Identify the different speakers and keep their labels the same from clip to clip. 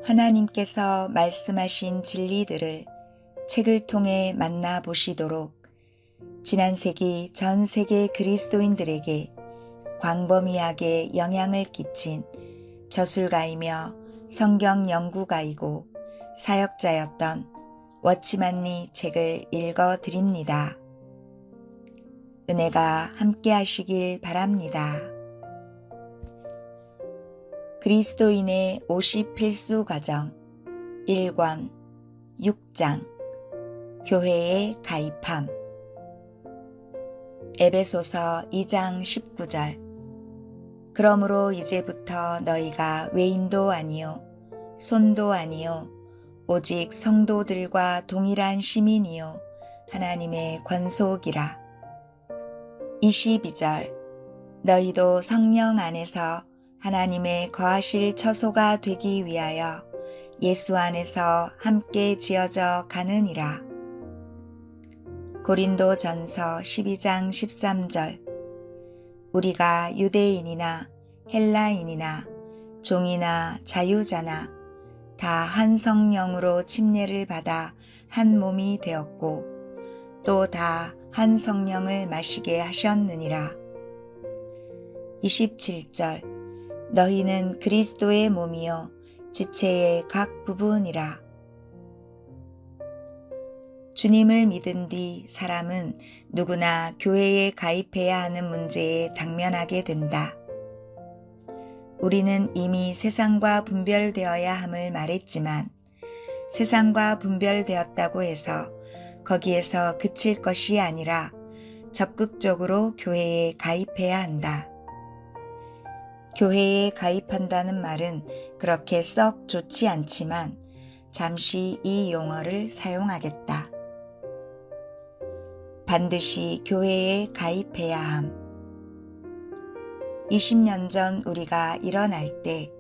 Speaker 1: 하나님께서 말씀하신 진리들을 책을 통해 만나보시도록 지난 세기 전 세계 그리스도인들에게 광범위하게 영향을 끼친 저술가이며 성경 연구가이고 사역자였던 워치만니 책을 읽어 드립니다. 은혜가 함께 하시길 바랍니다. 그리스도인의 50 필수 과정 1권 6장 교회에 가입함. 에베소서 2장 19절. 그러므로 이제부터 너희가 외인도 아니요 손도 아니요 오직 성도들과 동일한 시민이요 하나님의 권속이라. 22절. 너희도 성령 안에서 하나님의 거하실 처소가 되기 위하여 예수 안에서 함께 지어져 가느니라. 고린도전서 12장 13절. 우리가 유대인이나 헬라인이나 종이나 자유자나 다 한 성령으로 침례를 받아 한 몸이 되었고 또 다 한 성령을 마시게 하셨느니라. 27절. 너희는 그리스도의 몸이요 지체의 각 부분이라. 주님을 믿은 뒤 사람은 누구나 교회에 가입해야 하는 문제에 당면하게 된다. 우리는 이미 세상과 분별되어야 함을 말했지만 세상과 분별되었다고 해서 거기에서 그칠 것이 아니라 적극적으로 교회에 가입해야 한다. 교회에 가입한다는 말은 그렇게 썩 좋지 않지만 잠시 이 용어를 사용하겠다. 반드시 교회에 가입해야 함. 20년 전 우리가 일어날 때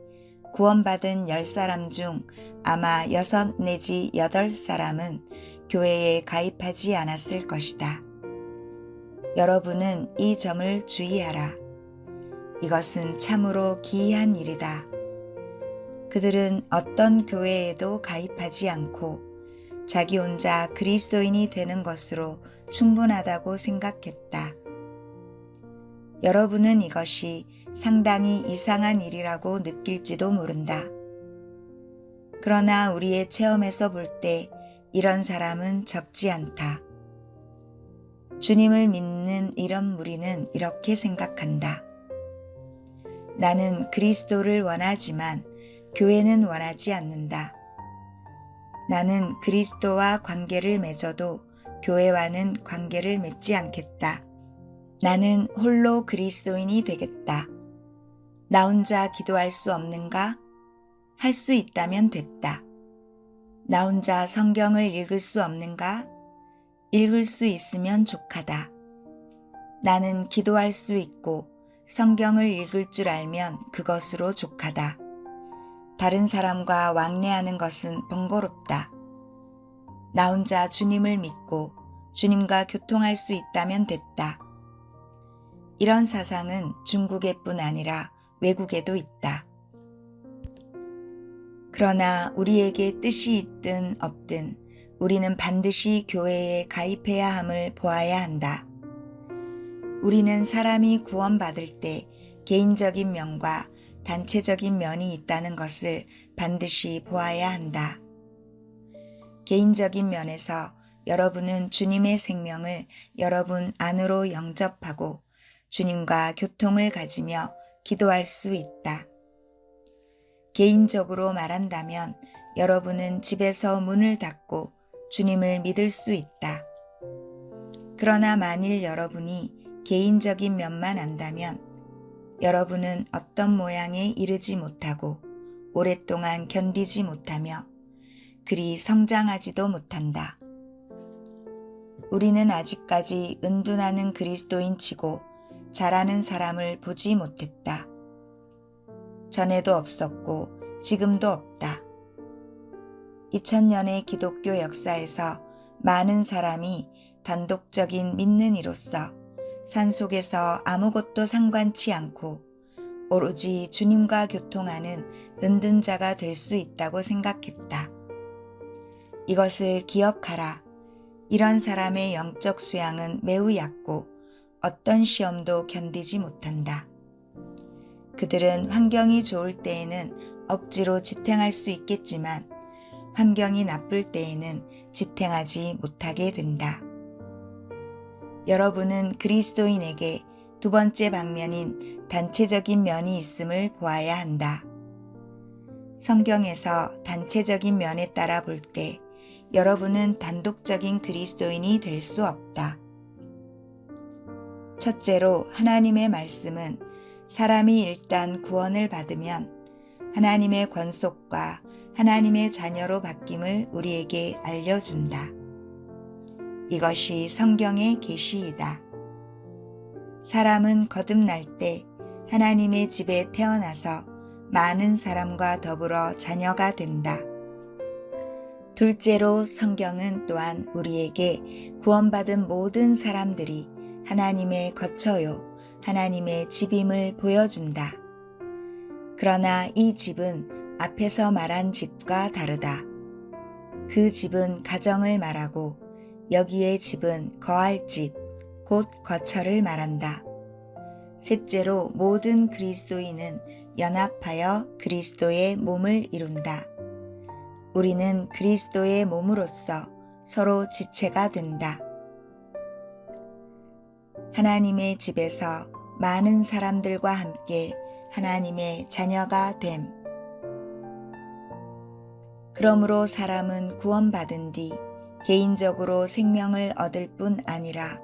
Speaker 1: 구원받은 10사람 중 아마 6 내지 8사람은 교회에 가입하지 않았을 것이다. 여러분은 이 점을 주의하라. 이것은 참으로 기이한 일이다. 그들은 어떤 교회에도 가입하지 않고 자기 혼자 그리스도인이 되는 것으로 충분하다고 생각했다. 여러분은 이것이 상당히 이상한 일이라고 느낄지도 모른다. 그러나 우리의 체험에서 볼 때 이런 사람은 적지 않다. 주님을 믿는 이런 무리는 이렇게 생각한다. 나는 그리스도를 원하지만 교회는 원하지 않는다. 나는 그리스도와 관계를 맺어도 교회와는 관계를 맺지 않겠다. 나는 홀로 그리스도인이 되겠다. 나 혼자 기도할 수 없는가? 할 수 있다면 됐다. 나 혼자 성경을 읽을 수 없는가? 읽을 수 있으면 족하다. 나는 기도할 수 있고 성경을 읽을 줄 알면 그것으로 족하다. 다른 사람과 왕래하는 것은 번거롭다. 나 혼자 주님을 믿고 주님과 교통할 수 있다면 됐다. 이런 사상은 중국에뿐 아니라 외국에도 있다. 그러나 우리에게 뜻이 있든 없든 우리는 반드시 교회에 가입해야 함을 보아야 한다. 우리는 사람이 구원받을 때 개인적인 면과 단체적인 면이 있다는 것을 반드시 보아야 한다. 개인적인 면에서 여러분은 주님의 생명을 여러분 안으로 영접하고 주님과 교통을 가지며 기도할 수 있다. 개인적으로 말한다면 여러분은 집에서 문을 닫고 주님을 믿을 수 있다. 그러나 만일 여러분이 개인적인 면만 안다면 여러분은 어떤 모양에 이르지 못하고 오랫동안 견디지 못하며 그리 성장하지도 못한다. 우리는 아직까지 은둔하는 그리스도인치고 잘하는 사람을 보지 못했다. 전에도 없었고 지금도 없다. 2000년의 기독교 역사에서 많은 사람이 단독적인 믿는 이로서 산속에서 아무것도 상관치 않고 오로지 주님과 교통하는 은둔자가 될 수 있다고 생각했다. 이것을 기억하라. 이런 사람의 영적 수양은 매우 얕고 어떤 시험도 견디지 못한다. 그들은 환경이 좋을 때에는 억지로 지탱할 수 있겠지만 환경이 나쁠 때에는 지탱하지 못하게 된다. 여러분은 그리스도인에게 두 번째 방면인 단체적인 면이 있음을 보아야 한다. 성경에서 단체적인 면에 따라 볼 때 여러분은 단독적인 그리스도인이 될 수 없다. 첫째로 하나님의 말씀은 사람이 일단 구원을 받으면 하나님의 권속과 하나님의 자녀로 바뀜을 우리에게 알려준다. 이것이 성경의 계시이다. 사람은 거듭날 때 하나님의 집에 태어나서 많은 사람과 더불어 자녀가 된다. 둘째로 성경은 또한 우리에게 구원받은 모든 사람들이 하나님의 거처요, 하나님의 집임을 보여준다. 그러나 이 집은 앞에서 말한 집과 다르다. 그 집은 가정을 말하고 여기의 집은 거할 집, 곧 거처를 말한다. 셋째로 모든 그리스도인은 연합하여 그리스도의 몸을 이룬다. 우리는 그리스도의 몸으로서 서로 지체가 된다. 하나님의 집에서 많은 사람들과 함께 하나님의 자녀가 됨. 그러므로 사람은 구원받은 뒤 개인적으로 생명을 얻을 뿐 아니라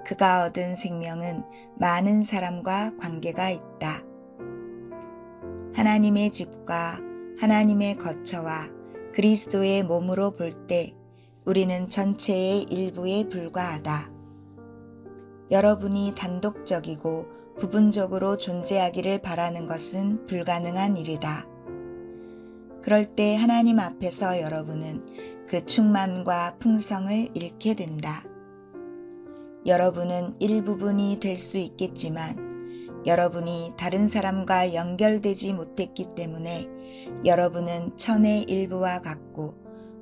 Speaker 1: 그가 얻은 생명은 많은 사람과 관계가 있다. 하나님의 집과 하나님의 거처와 그리스도의 몸으로 볼 때 우리는 전체의 일부에 불과하다. 여러분이 단독적이고 부분적으로 존재하기를 바라는 것은 불가능한 일이다. 그럴 때 하나님 앞에서 여러분은 그 충만과 풍성을 잃게 된다. 여러분은 일부분이 될 수 있겠지만 여러분이 다른 사람과 연결되지 못했기 때문에 여러분은 천의 일부와 같고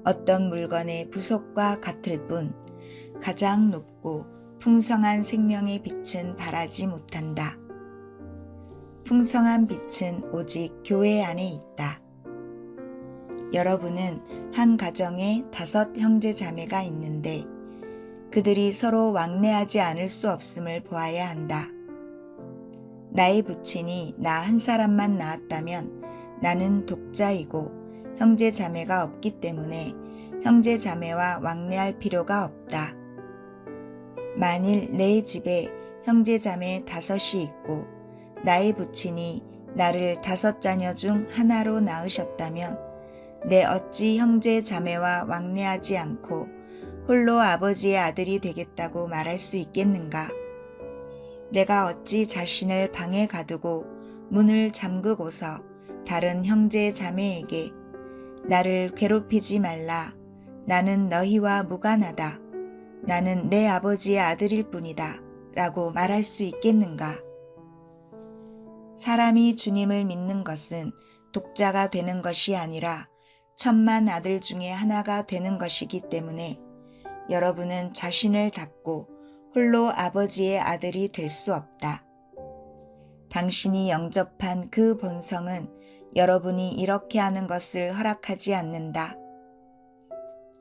Speaker 1: 어떤 물건의 부속과 같을 뿐 가장 높고 풍성한 생명의 빛은 발하지 못한다. 풍성한 빛은 오직 교회 안에 있다. 여러분은 한 가정에 5 형제 자매가 있는데 그들이 서로 왕래하지 않을 수 없음을 보아야 한다. 나의 부친이 나 한 사람만 낳았다면 나는 독자이고 형제 자매가 없기 때문에 형제 자매와 왕래할 필요가 없다. 만일 내 집에 형제 자매 5이 있고 나의 부친이 나를 5 자녀 중 하나로 낳으셨다면 내 어찌 형제 자매와 왕래하지 않고 홀로 아버지의 아들이 되겠다고 말할 수 있겠는가? 내가 어찌 자신을 방에 가두고 문을 잠그고서 다른 형제 자매에게 나를 괴롭히지 말라. 나는 너희와 무관하다. 나는 내 아버지의 아들일 뿐이다. 라고 말할 수 있겠는가? 사람이 주님을 믿는 것은 독자가 되는 것이 아니라 천만 아들 중에 하나가 되는 것이기 때문에 여러분은 자신을 닫고 홀로 아버지의 아들이 될 수 없다. 당신이 영접한 그 본성은 여러분이 이렇게 하는 것을 허락하지 않는다.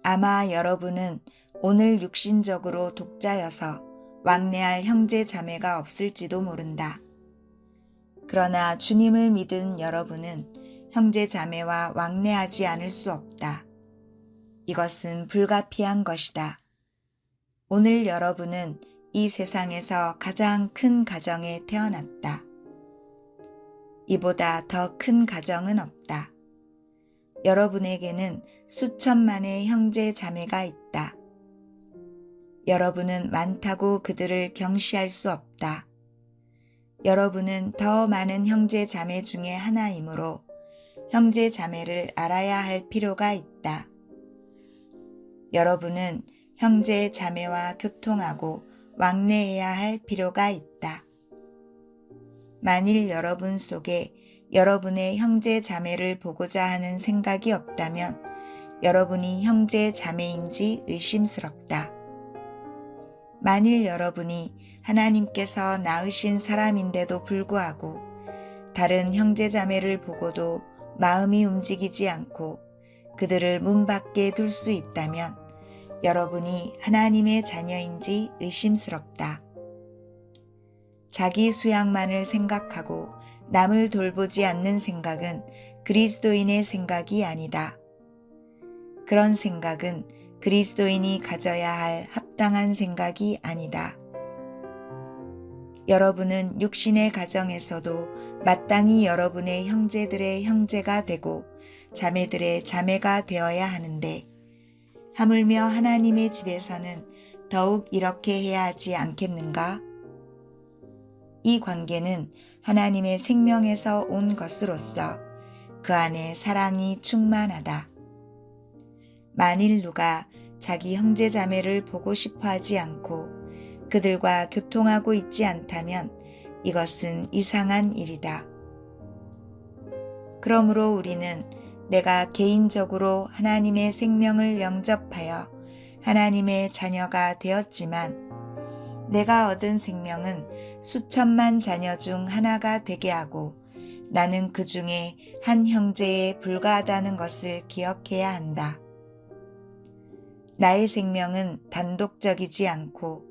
Speaker 1: 아마 여러분은 오늘 육신적으로 독자여서 왕래할 형제 자매가 없을지도 모른다. 그러나 주님을 믿은 여러분은 형제 자매와 왕래하지 않을 수 없다. 이것은 불가피한 것이다. 오늘 여러분은 이 세상에서 가장 큰 가정에 태어났다. 이보다 더 큰 가정은 없다. 여러분에게는 수천만의 형제 자매가 있다. 여러분은 많다고 그들을 경시할 수 없다. 여러분은 더 많은 형제 자매 중에 하나이므로 형제 자매를 알아야 할 필요가 있다. 여러분은 형제 자매와 교통하고 왕래해야 할 필요가 있다. 만일 여러분 속에 여러분의 형제 자매를 보고자 하는 생각이 없다면 여러분이 형제 자매인지 의심스럽다. 만일 여러분이 하나님께서 낳으신 사람인데도 불구하고 다른 형제 자매를 보고도 마음이 움직이지 않고 그들을 문 밖에 둘 수 있다면 여러분이 하나님의 자녀인지 의심스럽다. 자기 수양만을 생각하고 남을 돌보지 않는 생각은 그리스도인의 생각이 아니다. 그런 생각은 그리스도인이 가져야 할 합당한 생각이 아니다. 여러분은 육신의 가정에서도 마땅히 여러분의 형제들의 형제가 되고 자매들의 자매가 되어야 하는데 하물며 하나님의 집에서는 더욱 이렇게 해야 하지 않겠는가? 이 관계는 하나님의 생명에서 온 것으로서 그 안에 사랑이 충만하다. 만일 누가 자기 형제 자매를 보고 싶어 하지 않고 그들과 교통하고 있지 않다면 이것은 이상한 일이다. 그러므로 우리는 내가 개인적으로 하나님의 생명을 영접하여 하나님의 자녀가 되었지만 내가 얻은 생명은 수천만 자녀 중 하나가 되게 하고 나는 그 중에 한 형제에 불과하다는 것을 기억해야 한다. 나의 생명은 단독적이지 않고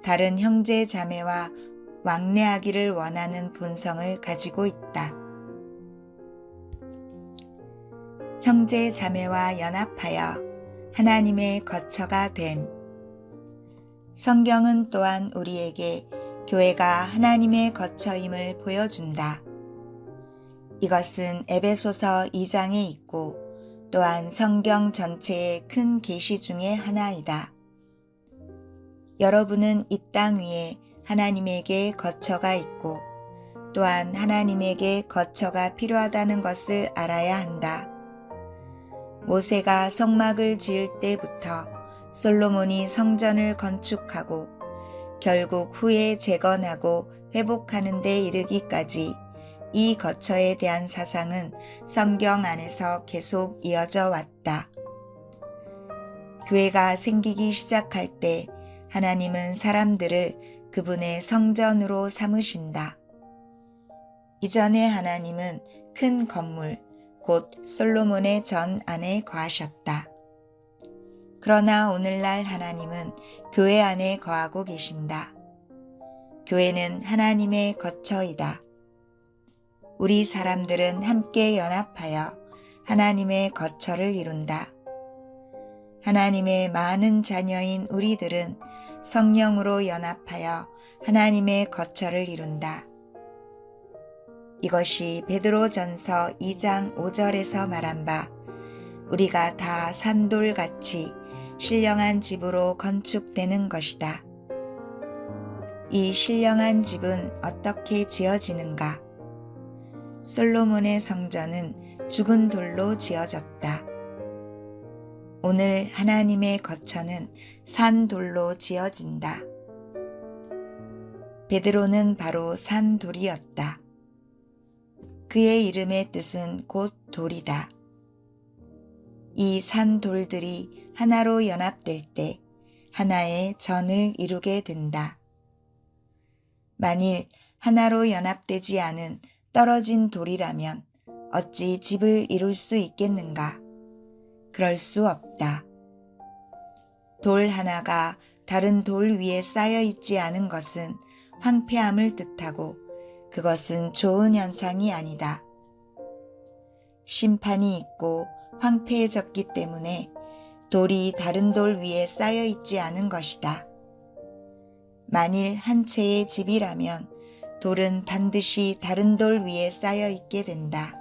Speaker 1: 다른 형제 자매와 왕래하기를 원하는 본성을 가지고 있다. 형제 자매와 연합하여 하나님의 거처가 됨. 성경은 또한 우리에게 교회가 하나님의 거처임을 보여준다. 이것은 에베소서 2장에 있고 또한 성경 전체의 큰 계시 중의 하나이다. 여러분은 이 땅 위에 하나님에게 거처가 있고 또한 하나님에게 거처가 필요하다는 것을 알아야 한다. 모세가 성막을 지을 때부터 솔로몬이 성전을 건축하고 결국 후에 재건하고 회복하는 데 이르기까지 이 거처에 대한 사상은 성경 안에서 계속 이어져 왔다. 교회가 생기기 시작할 때 하나님은 사람들을 그분의 성전으로 삼으신다. 이전에 하나님은 큰 건물, 곧 솔로몬의 전 안에 거하셨다. 그러나 오늘날 하나님은 교회 안에 거하고 계신다. 교회는 하나님의 거처이다. 우리 사람들은 함께 연합하여 하나님의 거처를 이룬다. 하나님의 많은 자녀인 우리들은 성령으로 연합하여 하나님의 거처를 이룬다. 이것이 베드로전서 2장 5절에서 말한 바 우리가 다 산돌같이 신령한 집으로 건축되는 것이다. 이 신령한 집은 어떻게 지어지는가? 솔로몬의 성전은 죽은 돌로 지어졌다. 오늘 하나님의 거처는 산돌로 지어진다. 베드로는 바로 산돌이었다. 그의 이름의 뜻은 곧 돌이다. 이 산돌들이 하나로 연합될 때 하나의 전을 이루게 된다. 만일 하나로 연합되지 않은 떨어진 돌이라면 어찌 집을 이룰 수 있겠는가? 그럴 수 없다. 돌 하나가 다른 돌 위에 쌓여 있지 않은 것은 황폐함을 뜻하고 그것은 좋은 현상이 아니다. 심판이 있고 황폐해졌기 때문에 돌이 다른 돌 위에 쌓여 있지 않은 것이다. 만일 한 채의 집이라면 돌은 반드시 다른 돌 위에 쌓여 있게 된다.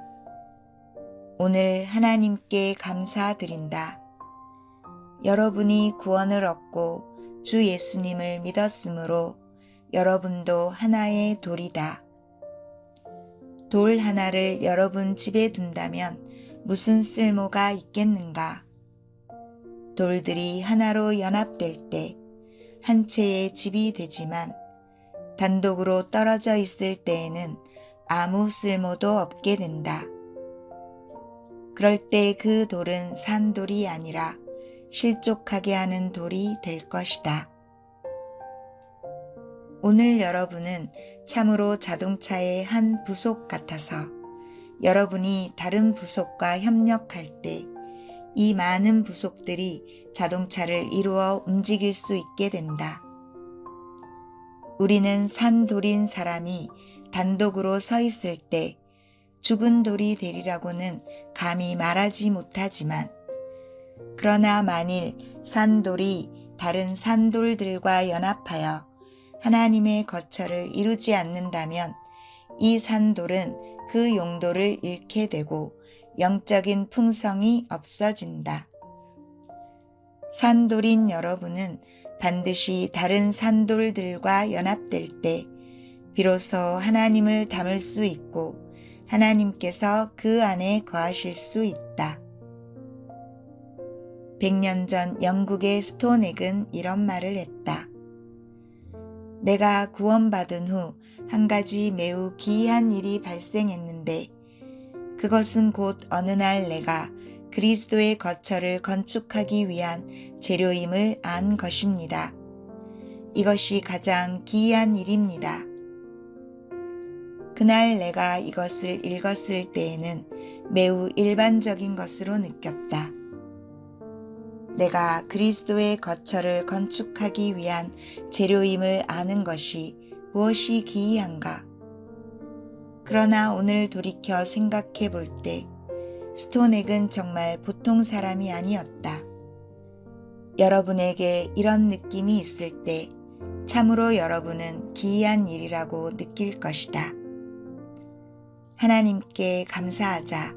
Speaker 1: 오늘 하나님께 감사드린다. 여러분이 구원을 얻고 주 예수님을 믿었으므로 여러분도 하나의 돌이다. 돌 하나를 여러분 집에 둔다면 무슨 쓸모가 있겠는가? 돌들이 하나로 연합될 때 한 채의 집이 되지만 단독으로 떨어져 있을 때에는 아무 쓸모도 없게 된다. 그럴 때 그 돌은 산돌이 아니라 실족하게 하는 돌이 될 것이다. 오늘 여러분은 참으로 자동차의 한 부속 같아서 여러분이 다른 부속과 협력할 때 이 많은 부속들이 자동차를 이루어 움직일 수 있게 된다. 우리는 산돌인 사람이 단독으로 서 있을 때 죽은 돌이 되리라고는 감히 말하지 못하지만, 그러나 만일 산돌이 다른 산돌들과 연합하여 하나님의 거처를 이루지 않는다면 이 산돌은 그 용도를 잃게 되고 영적인 풍성이 없어진다. 산돌인 여러분은 반드시 다른 산돌들과 연합될 때 비로소 하나님을 담을 수 있고 하나님께서 그 안에 거하실 수 있다. 100년 전 영국의 스토넥은 이런 말을 했다. 내가 구원받은 후 한 가지 매우 기이한 일이 발생했는데 그것은 곧 어느 날 내가 그리스도의 거처를 건축하기 위한 재료임을 안 것입니다. 이것이 가장 기이한 일입니다. 그날 내가 이것을 읽었을 때에는 매우 일반적인 것으로 느꼈다. 내가 그리스도의 거처를 건축하기 위한 재료임을 아는 것이 무엇이 기이한가? 그러나 오늘 돌이켜 생각해 볼 때 스토넥은 정말 보통 사람이 아니었다. 여러분에게 이런 느낌이 있을 때 참으로 여러분은 기이한 일이라고 느낄 것이다. 하나님께 감사하자.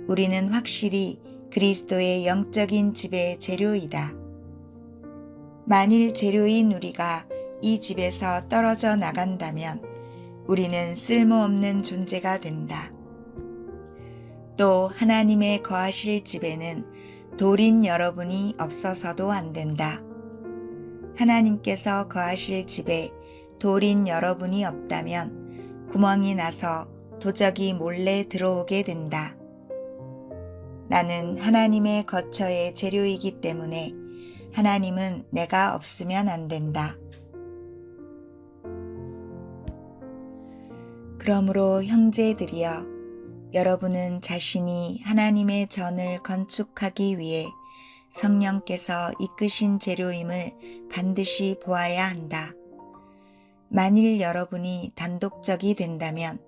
Speaker 1: 우리는 확실히 그리스도의 영적인 집의 재료이다. 만일 재료인 우리가 이 집에서 떨어져 나간다면 우리는 쓸모없는 존재가 된다. 또 하나님의 거하실 집에는 돌인 여러분이 없어서도 안 된다. 하나님께서 거하실 집에 돌인 여러분이 없다면 구멍이 나서 도적이 몰래 들어오게 된다. 나는 하나님의 거처의 재료이기 때문에 하나님은 내가 없으면 안 된다. 그러므로 형제들이여, 여러분은 자신이 하나님의 전을 건축하기 위해 성령께서 이끄신 재료임을 반드시 보아야 한다. 만일 여러분이 단독적이 된다면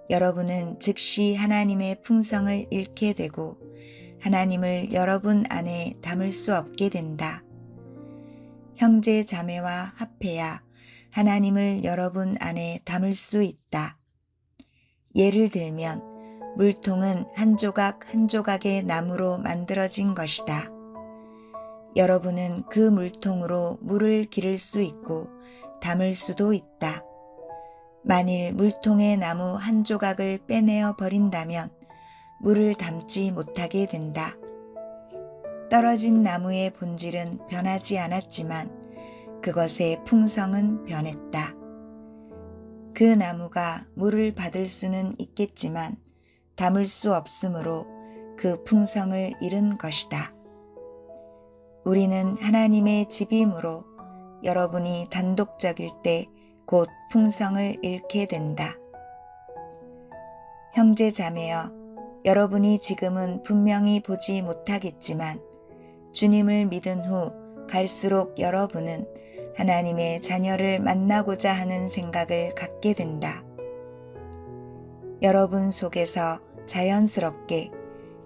Speaker 1: 여러분은 즉시 하나님의 풍성을 잃게 되고 하나님을 여러분 안에 담을 수 없게 된다. 형제 자매와 합해야 하나님을 여러분 안에 담을 수 있다. 예를 들면 물통은 한 조각 한 조각의 나무로 만들어진 것이다. 여러분은 그 물통으로 물을 기를 수 있고 담을 수도 있다. 만일 물통의 나무 한 조각을 빼내어 버린다면 물을 담지 못하게 된다. 떨어진 나무의 본질은 변하지 않았지만 그것의 풍성은 변했다. 그 나무가 물을 받을 수는 있겠지만 담을 수 없으므로 그 풍성을 잃은 것이다. 우리는 하나님의 집이므로 여러분이 단독적일 때 곧 풍성을 잃게 된다. 형제 자매여, 여러분이 지금은 분명히 보지 못하겠지만 주님을 믿은 후 갈수록 여러분은 하나님의 자녀를 만나고자 하는 생각을 갖게 된다. 여러분 속에서 자연스럽게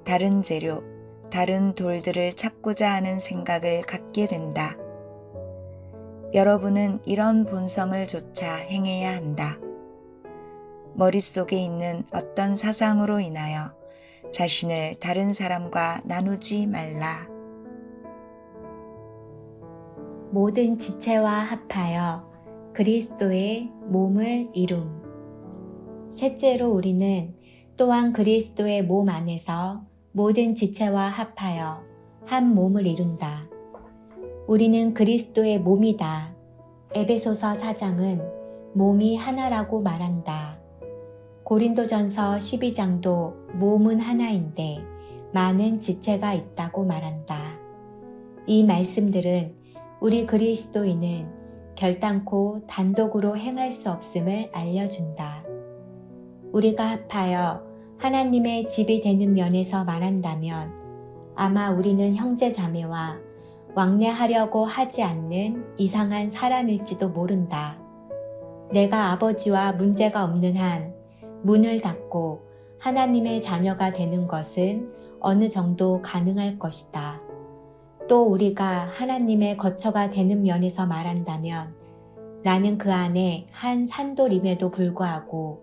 Speaker 1: 다른 재료, 다른 돌들을 찾고자 하는 생각을 갖게 된다. 여러분은 이런 본성을 조차 행해야 한다. 머릿속에 있는 어떤 사상으로 인하여 자신을 다른 사람과 나누지 말라.
Speaker 2: 모든 지체와 합하여 그리스도의 몸을 이룸. 셋째로 우리는 또한 그리스도의 몸 안에서 모든 지체와 합하여 한 몸을 이룬다. 우리는 그리스도의 몸이다. 에베소서 4장은 몸이 하나라고 말한다. 고린도전서 12장도 몸은 하나인데 많은 지체가 있다고 말한다. 이 말씀들은 우리 그리스도인은 결단코 단독으로 행할 수 없음을 알려준다. 우리가 합하여 하나님의 집이 되는 면에서 말한다면 아마 우리는 형제 자매와 왕래하려고 하지 않는 이상한 사람일지도 모른다. 내가 아버지와 문제가 없는 한 문을 닫고 하나님의 자녀가 되는 것은 어느 정도 가능할 것이다. 또 우리가 하나님의 거처가 되는 면에서 말한다면 나는 그 안에 한 산돌임에도 불구하고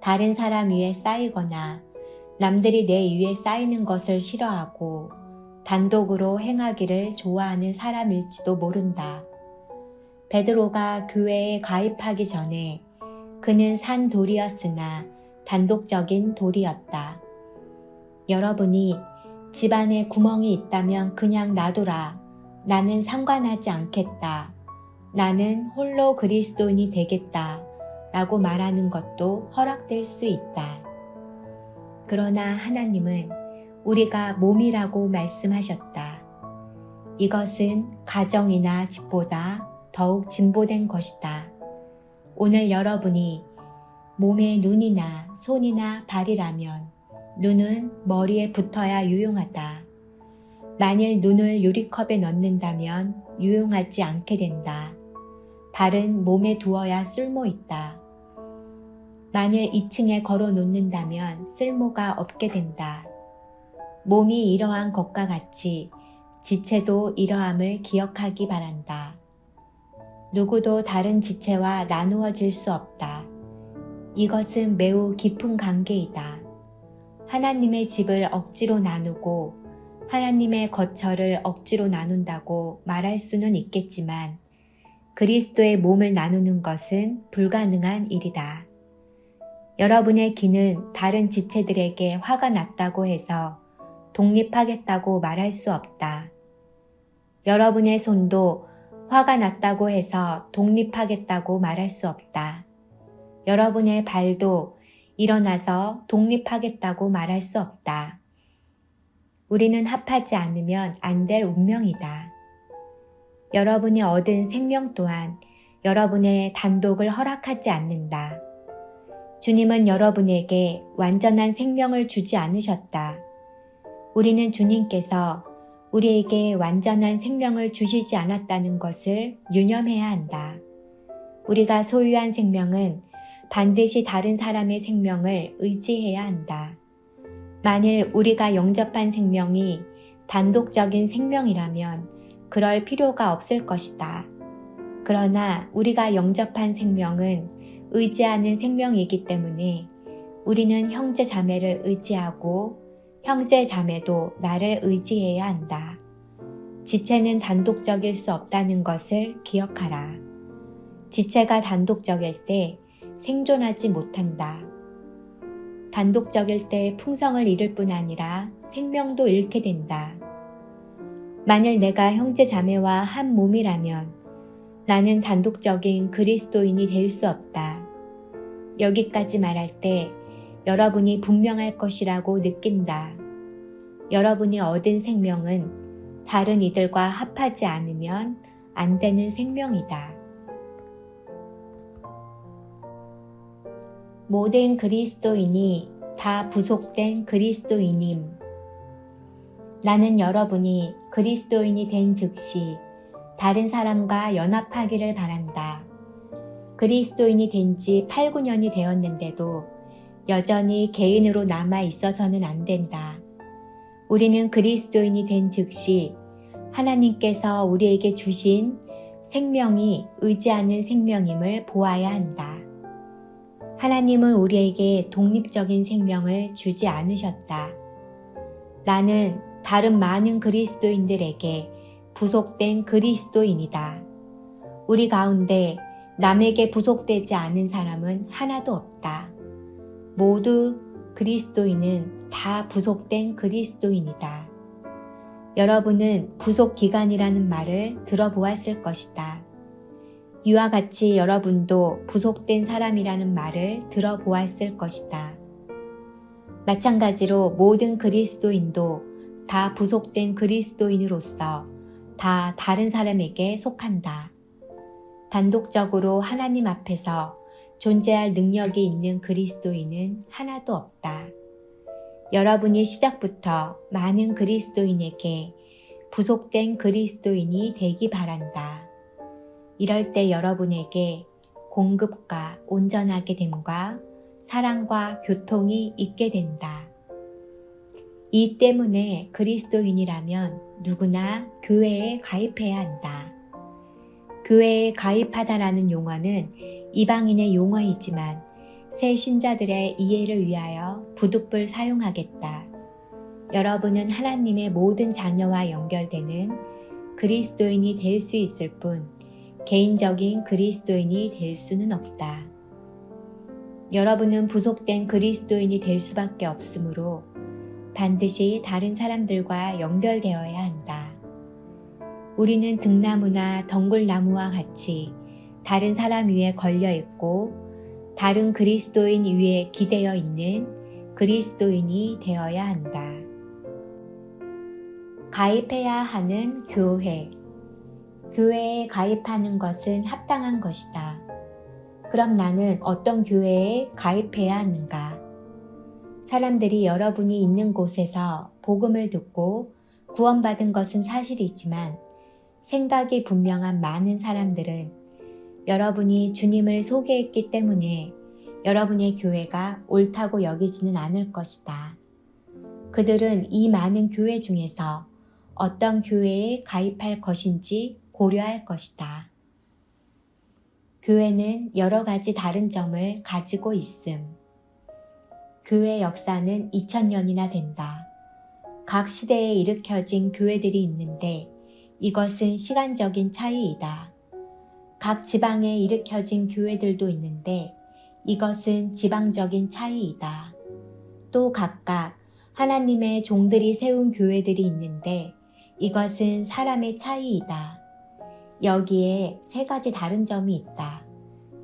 Speaker 2: 다른 사람 위에 쌓이거나 남들이 내 위에 쌓이는 것을 싫어하고 단독으로 행하기를 좋아하는 사람일지도 모른다. 베드로가 교회에 가입하기 전에 그는 산돌이었으나 단독적인 돌이었다. 여러분이 집안에 구멍이 있다면 그냥 놔둬라. 나는 상관하지 않겠다. 나는 홀로 그리스도인이 되겠다. 라고 말하는 것도 허락될 수 있다. 그러나 하나님은 우리가 몸이라고 말씀하셨다. 이것은 가정이나 집보다 더욱 진보된 것이다. 오늘 여러분이 몸의 눈이나 손이나 발이라면 눈은 머리에 붙어야 유용하다. 만일 눈을 유리컵에 넣는다면 유용하지 않게 된다. 발은 몸에 두어야 쓸모 있다. 만일 2층에 걸어 놓는다면 쓸모가 없게 된다. 몸이 이러한 것과 같이 지체도 이러함을 기억하기 바란다. 누구도 다른 지체와 나누어질 수 없다. 이것은 매우 깊은 관계이다. 하나님의 집을 억지로 나누고 하나님의 거처를 억지로 나눈다고 말할 수는 있겠지만 그리스도의 몸을 나누는 것은 불가능한 일이다. 여러분의 귀는 다른 지체들에게 화가 났다고 해서 독립하겠다고 말할 수 없다. 여러분의 손도 화가 났다고 해서 독립하겠다고 말할 수 없다. 여러분의 발도 일어나서 독립하겠다고 말할 수 없다. 우리는 합하지 않으면 안 될 운명이다. 여러분이 얻은 생명 또한 여러분의 단독을 허락하지 않는다. 주님은 여러분에게 완전한 생명을 주지 않으셨다. 우리는 주님께서 우리에게 완전한 생명을 주시지 않았다는 것을 유념해야 한다. 우리가 소유한 생명은 반드시 다른 사람의 생명을 의지해야 한다. 만일 우리가 영접한 생명이 단독적인 생명이라면 그럴 필요가 없을 것이다. 그러나 우리가 영접한 생명은 의지하는 생명이기 때문에 우리는 형제 자매를 의지하고 형제 자매도 나를 의지해야 한다. 지체는 단독적일 수 없다는 것을 기억하라. 지체가 단독적일 때 생존하지 못한다. 단독적일 때 풍성을 잃을 뿐 아니라 생명도 잃게 된다. 만일 내가 형제 자매와 한 몸이라면 나는 단독적인 그리스도인이 될 수 없다. 여기까지 말할 때 여러분이 분명할 것이라고 느낀다. 여러분이 얻은 생명은 다른 이들과 합하지 않으면 안 되는 생명이다. 모든 그리스도인이 다 부속된 그리스도인임. 나는 여러분이 그리스도인이 된 즉시 다른 사람과 연합하기를 바란다. 그리스도인이 된 지 8, 9년이 되었는데도 여전히 개인으로 남아 있어서는 안 된다. 우리는 그리스도인이 된 즉시 하나님께서 우리에게 주신 생명이 의지하는 생명임을 보아야 한다. 하나님은 우리에게 독립적인 생명을 주지 않으셨다. 나는 다른 많은 그리스도인들에게 부속된 그리스도인이다. 우리 가운데 남에게 부속되지 않은 사람은 하나도 없다. 모두 그리스도인은 다 부속된 그리스도인이다. 여러분은 부속 기간이라는 말을 들어보았을 것이다. 이와 같이 여러분도 부속된 사람이라는 말을 들어보았을 것이다. 마찬가지로 모든 그리스도인도 다 부속된 그리스도인으로서 다 다른 사람에게 속한다. 단독적으로 하나님 앞에서 존재할 능력이 있는 그리스도인은 하나도 없다. 여러분이 시작부터 많은 그리스도인에게 부속된 그리스도인이 되기 바란다. 이럴 때 여러분에게 공급과 온전하게 됨과 사랑과 교통이 있게 된다. 이 때문에 그리스도인이라면 누구나 교회에 가입해야 한다. 교회에 가입하다라는 용어는 이방인의 용어이지만 새 신자들의 이해를 위하여 부득불 사용하겠다. 여러분은 하나님의 모든 자녀와 연결되는 그리스도인이 될 수 있을 뿐 개인적인 그리스도인이 될 수는 없다. 여러분은 부속된 그리스도인이 될 수밖에 없으므로 반드시 다른 사람들과 연결되어야 한다. 우리는 등나무나 덩굴나무와 같이 다른 사람 위에 걸려 있고 다른 그리스도인 위에 기대어 있는 그리스도인이 되어야 한다. 가입해야 하는 교회. 교회에 가입하는 것은 합당한 것이다. 그럼 나는 어떤 교회에 가입해야 하는가? 사람들이 여러분이 있는 곳에서 복음을 듣고 구원받은 것은 사실이지만 생각이 분명한 많은 사람들은 여러분이 주님을 소개했기 때문에 여러분의 교회가 옳다고 여기지는 않을 것이다. 그들은 이 많은 교회 중에서 어떤 교회에 가입할 것인지 고려할 것이다. 교회는 여러 가지 다른 점을 가지고 있음. 교회 역사는 2000년이나 된다. 각 시대에 일으켜진 교회들이 있는데 이것은 시간적인 차이이다. 각 지방에 일으켜진 교회들도 있는데 이것은 지방적인 차이이다. 또 각각 하나님의 종들이 세운 교회들이 있는데 이것은 사람의 차이이다. 여기에 세 가지 다른 점이 있다.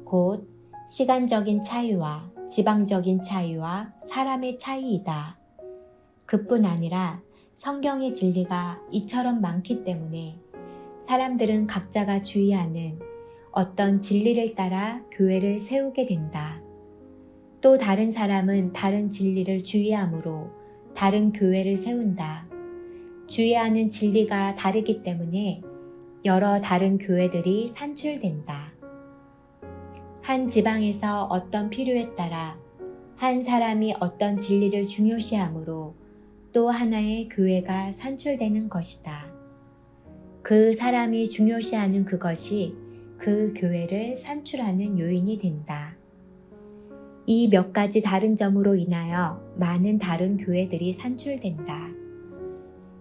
Speaker 2: 곧 시간적인 차이와 지방적인 차이와 사람의 차이이다. 그뿐 아니라 성경의 진리가 이처럼 많기 때문에 사람들은 각자가 주의하는 어떤 진리를 따라 교회를 세우게 된다. 또 다른 사람은 다른 진리를 주의하므로 다른 교회를 세운다. 주의하는 진리가 다르기 때문에 여러 다른 교회들이 산출된다. 한 지방에서 어떤 필요에 따라 한 사람이 어떤 진리를 중요시하므로 또 하나의 교회가 산출되는 것이다. 그 사람이 중요시하는 그것이 그 교회를 산출하는 요인이 된다. 이 몇 가지 다른 점으로 인하여 많은 다른 교회들이 산출된다.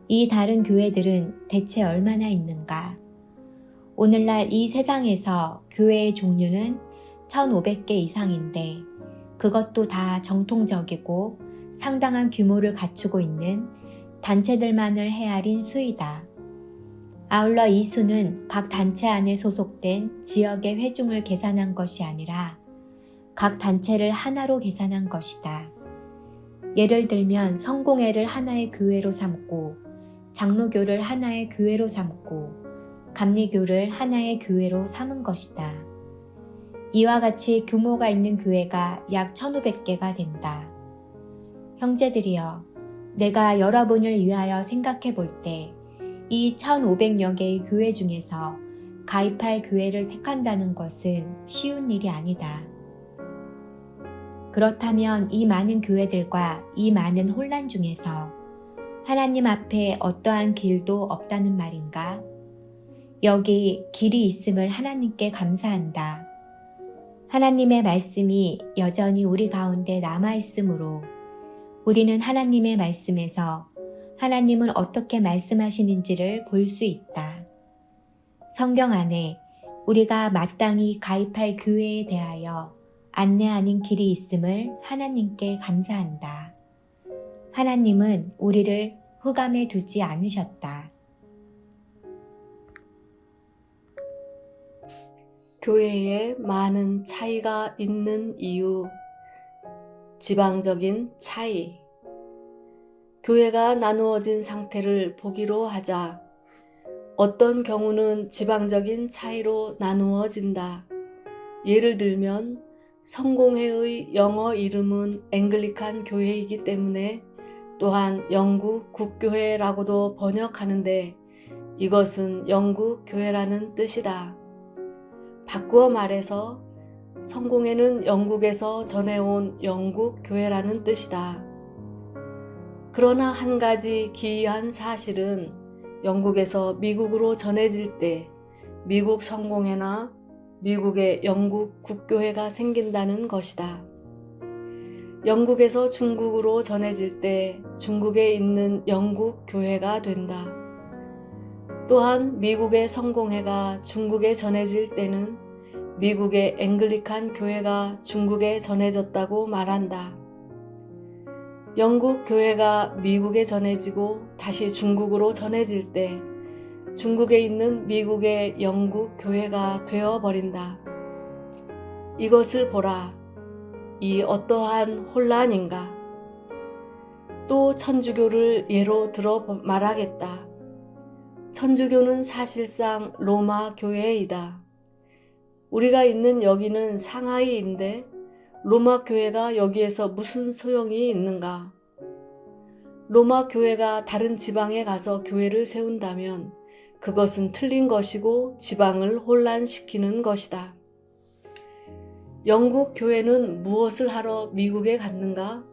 Speaker 2: 이 다른 교회들은 대체 얼마나 있는가? 오늘날 이 세상에서 교회의 종류는 1500개 이상인데 그것도 다 정통적이고 상당한 규모를 갖추고 있는 단체들만을 헤아린 수이다. 아울러 이 수는 각 단체 안에 소속된 지역의 회중을 계산한 것이 아니라 각 단체를 하나로 계산한 것이다. 예를 들면 성공회를 하나의 교회로 삼고 장로교를 하나의 교회로 삼고 감리교를 하나의 교회로 삼은 것이다. 이와 같이 규모가 있는 교회가 약 1500개가 된다. 형제들이여, 내가 여러분을 위하여 생각해 볼 때 이 1500여 개의 교회 중에서 가입할 교회를 택한다는 것은 쉬운 일이 아니다. 그렇다면 이 많은 교회들과 이 많은 혼란 중에서 하나님 앞에 어떠한 길도 없다는 말인가? 여기 길이 있음을 하나님께 감사한다. 하나님의 말씀이 여전히 우리 가운데 남아있으므로 우리는 하나님의 말씀에서 하나님은 어떻게 말씀하시는지를 볼 수 있다. 성경 안에 우리가 마땅히 가입할 교회에 대하여 안내하는 길이 있음을 하나님께 감사한다. 하나님은 우리를 흑암에 두지 않으셨다.
Speaker 3: 교회에 많은 차이가 있는 이유. 지방적인 차이. 교회가 나누어진 상태를 보기로 하자. 어떤 경우는 지방적인 차이로 나누어진다. 예를 들면 성공회의 영어 이름은 앵글리칸 교회이기 때문에 또한 영국 국교회라고도 번역하는데 이것은 영국 교회라는 뜻이다. 바꾸어 말해서 성공회는 영국에서 전해온 영국 교회라는 뜻이다. 그러나 한 가지 기이한 사실은 영국에서 미국으로 전해질 때 미국 성공회나 미국의 영국 국교회가 생긴다는 것이다. 영국에서 중국으로 전해질 때 중국에 있는 영국 교회가 된다. 또한 미국의 성공회가 중국에 전해질 때는 미국의 앵글리칸 교회가 중국에 전해졌다고 말한다. 영국 교회가 미국에 전해지고 다시 중국으로 전해질 때 중국에 있는 미국의 영국 교회가 되어버린다. 이것을 보라. 이 어떠한 혼란인가. 또 천주교를 예로 들어 말하겠다. 천주교는 사실상 로마 교회이다. 우리가 있는 여기는 상하이인데 로마 교회가 여기에서 무슨 소용이 있는가? 로마 교회가 다른 지방에 가서 교회를 세운다면 그것은 틀린 것이고 지방을 혼란시키는 것이다. 영국 교회는 무엇을 하러 미국에 갔는가?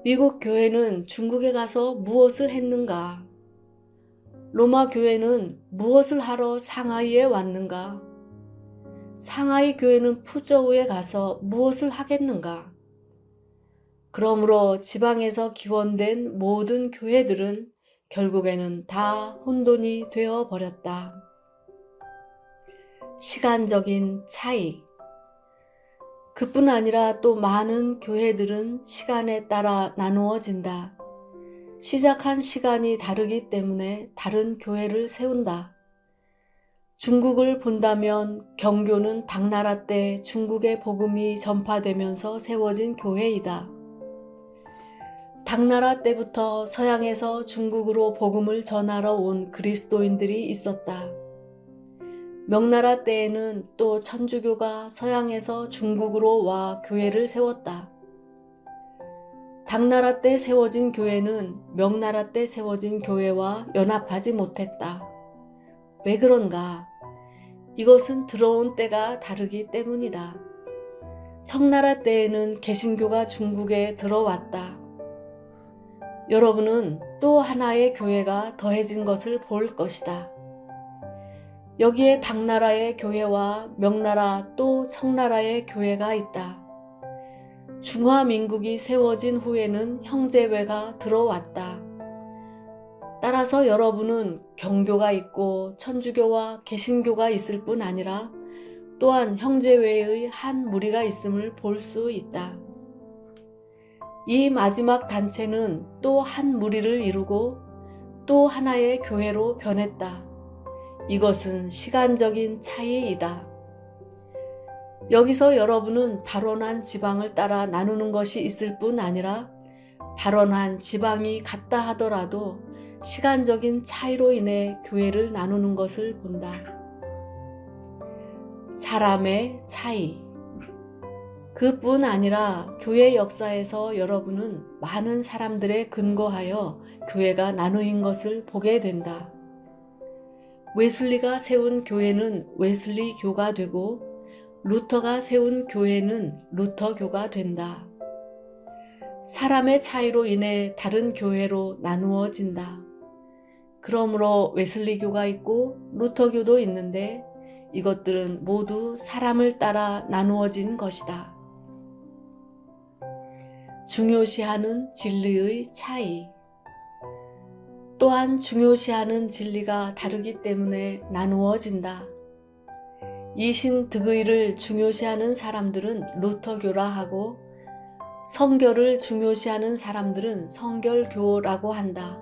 Speaker 3: 미국 교회는 중국에 가서 무엇을 했는가? 로마 교회는 무엇을 하러 상하이에 왔는가? 상하이 교회는 푸저우에 가서 무엇을 하겠는가? 그러므로 지방에서 기원된 모든 교회들은 결국에는 다 혼돈이 되어 버렸다. 시간적인 차이. 그뿐 아니라 또 많은 교회들은 시간에 따라 나누어진다. 시작한 시간이 다르기 때문에 다른 교회를 세운다. 중국을 본다면 경교는 당나라 때 중국의 복음이 전파되면서 세워진 교회이다. 당나라 때부터 서양에서 중국으로 복음을 전하러 온 그리스도인들이 있었다. 명나라 때에는 또 천주교가 서양에서 중국으로 와 교회를 세웠다. 당나라 때 세워진 교회는 명나라 때 세워진 교회와 연합하지 못했다. 왜 그런가? 이것은 들어온 때가 다르기 때문이다. 청나라 때에는 개신교가 중국에 들어왔다. 여러분은 또 하나의 교회가 더해진 것을 볼 것이다. 여기에 당나라의 교회와 명나라 또 청나라의 교회가 있다. 중화민국이 세워진 후에는 형제회가 들어왔다. 따라서 여러분은 경교가 있고 천주교와 개신교가 있을 뿐 아니라 또한 형제회의 한 무리가 있음을 볼 수 있다. 이 마지막 단체는 또 한 무리를 이루고 또 하나의 교회로 변했다. 이것은 시간적인 차이이다. 여기서 여러분은 발원한 지방을 따라 나누는 것이 있을 뿐 아니라 발원한 지방이 같다 하더라도 시간적인 차이로 인해 교회를 나누는 것을 본다. 사람의 차이. 그뿐 아니라 교회 역사에서 여러분은 많은 사람들에 근거하여 교회가 나누인 것을 보게 된다. 웨슬리가 세운 교회는 웨슬리교가 되고 루터가 세운 교회는 루터교가 된다. 사람의 차이로 인해 다른 교회로 나누어진다. 그러므로 웨슬리교가 있고 루터교도 있는데 이것들은 모두 사람을 따라 나누어진 것이다. 중요시하는 진리의 차이. 또한 중요시하는 진리가 다르기 때문에 나누어진다. 이신득의를 중요시하는 사람들은 루터교라 하고 성결을 중요시하는 사람들은 성결교라고 한다.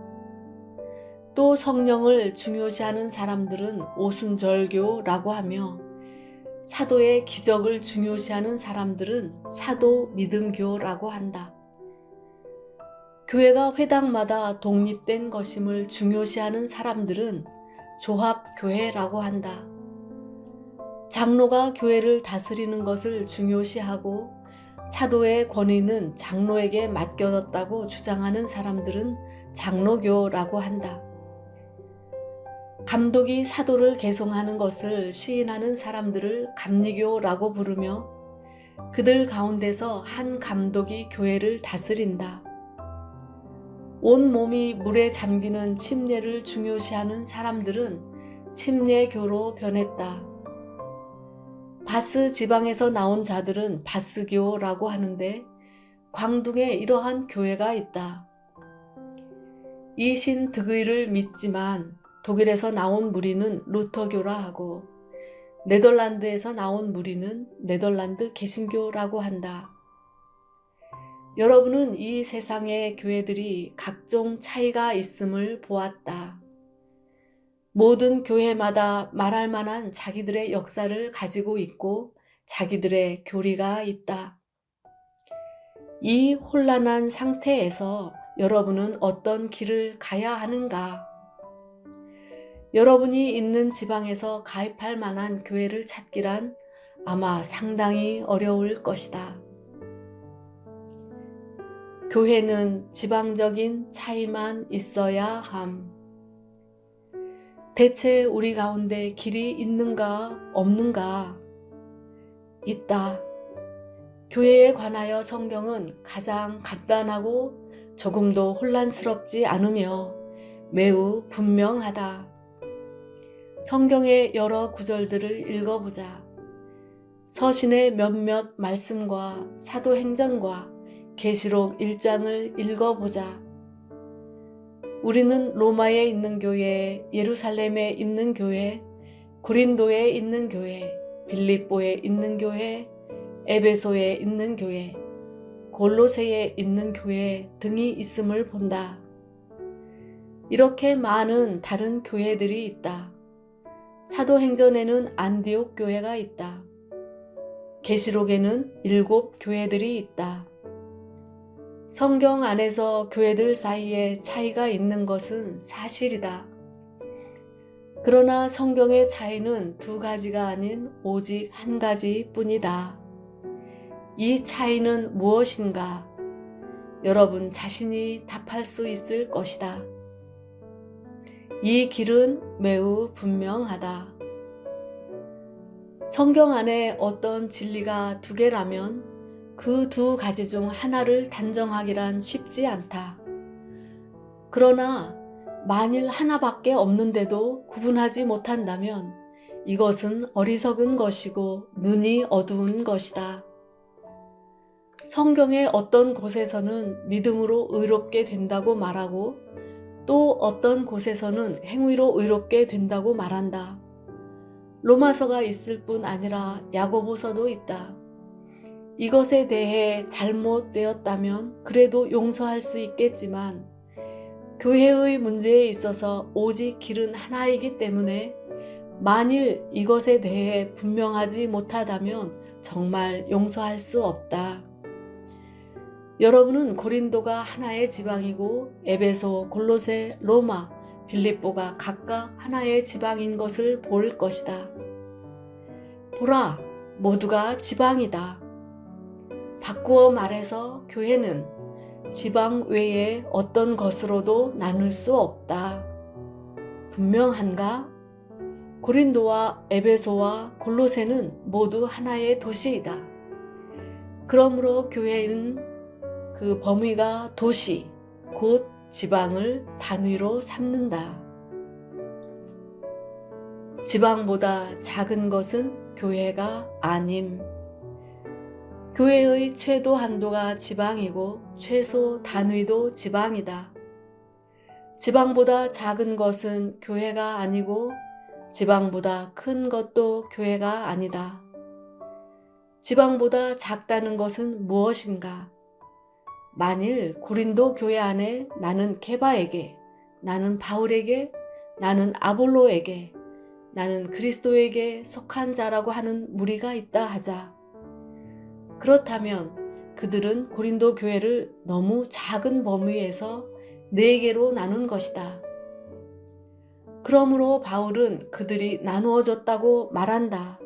Speaker 3: 또 성령을 중요시하는 사람들은 오순절교라고 하며 사도의 기적을 중요시하는 사람들은 사도 믿음교라고 한다. 교회가 회당마다 독립된 것임을 중요시하는 사람들은 조합교회라고 한다. 장로가 교회를 다스리는 것을 중요시하고 사도의 권위는 장로에게 맡겨졌다고 주장하는 사람들은 장로교라고 한다. 감독이 사도를 계송하는 것을 시인하는 사람들을 감리교라고 부르며 그들 가운데서 한 감독이 교회를 다스린다. 온 몸이 물에 잠기는 침례를 중요시하는 사람들은 침례교로 변했다. 바스 지방에서 나온 자들은 바스교라고 하는데 광둥에 이러한 교회가 있다. 이신 득의를 믿지만 독일에서 나온 무리는 루터교라 하고 네덜란드에서 나온 무리는 네덜란드 개신교라고 한다. 여러분은 이 세상의 교회들이 각종 차이가 있음을 보았다. 모든 교회마다 말할 만한 자기들의 역사를 가지고 있고 자기들의 교리가 있다. 이 혼란한 상태에서 여러분은 어떤 길을 가야 하는가? 여러분이 있는 지방에서 가입할 만한 교회를 찾기란 아마 상당히 어려울 것이다. 교회는 지방적인 차이만 있어야 함. 대체 우리 가운데 길이 있는가 없는가? 있다. 교회에 관하여 성경은 가장 간단하고 조금도 혼란스럽지 않으며 매우 분명하다. 성경의 여러 구절들을 읽어보자. 서신의 몇몇 말씀과 사도행전과 계시록 1장을 읽어보자. 우리는 로마에 있는 교회, 예루살렘에 있는 교회, 고린도에 있는 교회, 빌립보에 있는 교회, 에베소에 있는 교회, 골로새에 있는 교회 등이 있음을 본다. 이렇게 많은 다른 교회들이 있다. 사도행전에는 안디옥 교회가 있다. 계시록에는 7 교회들이 있다. 성경 안에서 교회들 사이에 차이가 있는 것은 사실이다. 그러나 성경의 차이는 2가지가 아닌 오직 1가지 뿐이다. 이 차이는 무엇인가? 여러분 자신이 답할 수 있을 것이다. 이 길은 매우 분명하다. 성경 안에 어떤 진리가 2개라면 그 2가지 중 하나를 단정하기란 쉽지 않다. 그러나 만일 하나밖에 없는데도 구분하지 못한다면 이것은 어리석은 것이고 눈이 어두운 것이다. 성경의 어떤 곳에서는 믿음으로 의롭게 된다고 말하고 또 어떤 곳에서는 행위로 의롭게 된다고 말한다. 로마서가 있을 뿐 아니라 야고보서도 있다. 이것에 대해 잘못되었다면 그래도 용서할 수 있겠지만 교회의 문제에 있어서 오직 길은 하나이기 때문에 만일 이것에 대해 분명하지 못하다면 정말 용서할 수 없다. 여러분은 고린도가 하나의 지방이고 에베소, 골로새, 로마, 빌립보가 각각 하나의 지방인 것을 볼 것이다. 보라, 모두가 지방이다. 바꾸어 말해서 교회는 지방 외에 어떤 것으로도 나눌 수 없다. 분명한가? 고린도와 에베소와 골로새는 모두 하나의 도시이다. 그러므로 교회는 그 범위가 도시, 곧 지방을 단위로 삼는다. 지방보다 작은 것은 교회가 아님. 교회의 최도 한도가 지방이고 최소 단위도 지방이다. 지방보다 작은 것은 교회가 아니고 지방보다 큰 것도 교회가 아니다. 지방보다 작다는 것은 무엇인가? 만일 고린도 교회 안에 나는 케바에게, 나는 바울에게, 나는 아볼로에게, 나는 그리스도에게 속한 자라고 하는 무리가 있다 하자. 그렇다면 그들은 고린도 교회를 너무 작은 범위에서 4개로 나눈 것이다. 그러므로 바울은 그들이 나누어졌다고 말한다.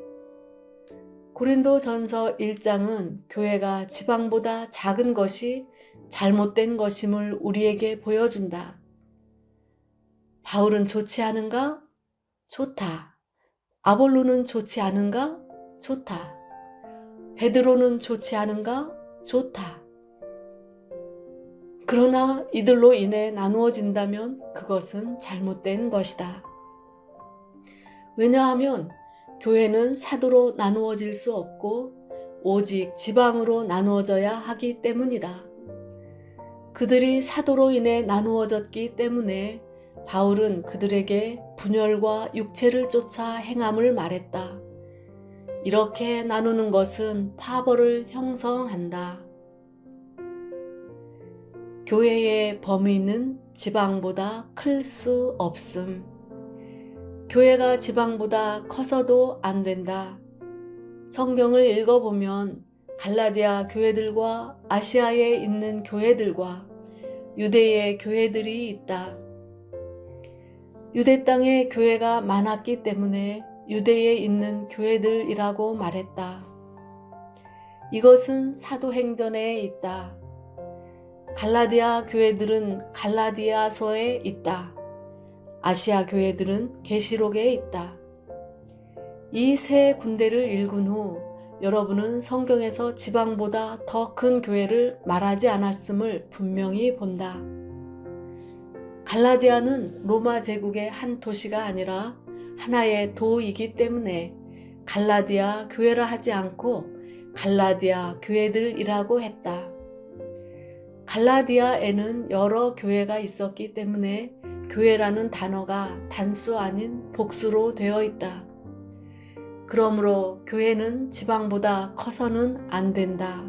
Speaker 3: 고린도 전서 1장은 교회가 지방보다 작은 것이 잘못된 것임을 우리에게 보여준다. 바울은 좋지 않은가? 좋다. 아볼로는 좋지 않은가? 좋다. 베드로는 좋지 않은가? 좋다. 그러나 이들로 인해 나누어진다면 그것은 잘못된 것이다. 왜냐하면 교회는 사도로 나누어질 수 없고 오직 지방으로 나누어져야 하기 때문이다. 그들이 사도로 인해 나누어졌기 때문에 바울은 그들에게 분열과 육체를 쫓아 행함을 말했다. 이렇게 나누는 것은 파벌을 형성한다. 교회의 범위는 지방보다 클 수 없음. 교회가 지방보다 커서도 안 된다. 성경을 읽어보면 갈라디아 교회들과 아시아에 있는 교회들과 유대의 교회들이 있다. 유대 땅에 교회가 많았기 때문에 유대에 있는 교회들이라고 말했다. 이것은 사도행전에 있다. 갈라디아 교회들은 갈라디아서에 있다. 아시아 교회들은 계시록에 있다. 이 세 군데를 읽은 후 여러분은 성경에서 지방보다 더 큰 교회를 말하지 않았음을 분명히 본다. 갈라디아는 로마 제국의 한 도시가 아니라 하나의 도이기 때문에 갈라디아 교회라 하지 않고 갈라디아 교회들이라고 했다. 갈라디아에는 여러 교회가 있었기 때문에 교회라는 단어가 단수 아닌 복수로 되어 있다. 그러므로 교회는 지방보다 커서는 안 된다.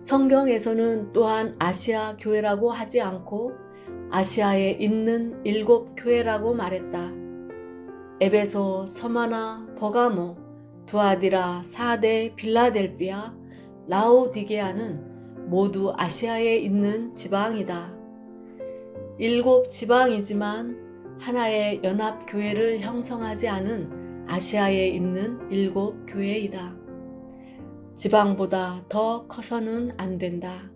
Speaker 3: 성경에서는 또한 아시아 교회라고 하지 않고 아시아에 있는 7 교회라고 말했다. 에베소, 서마나, 버가모, 두아디라, 사데, 빌라델비아, 라오디게아는 모두 아시아에 있는 지방이다. 7 지방이지만 하나의 연합교회를 형성하지 않은 아시아에 있는 7 교회이다. 지방보다 더 커서는 안 된다.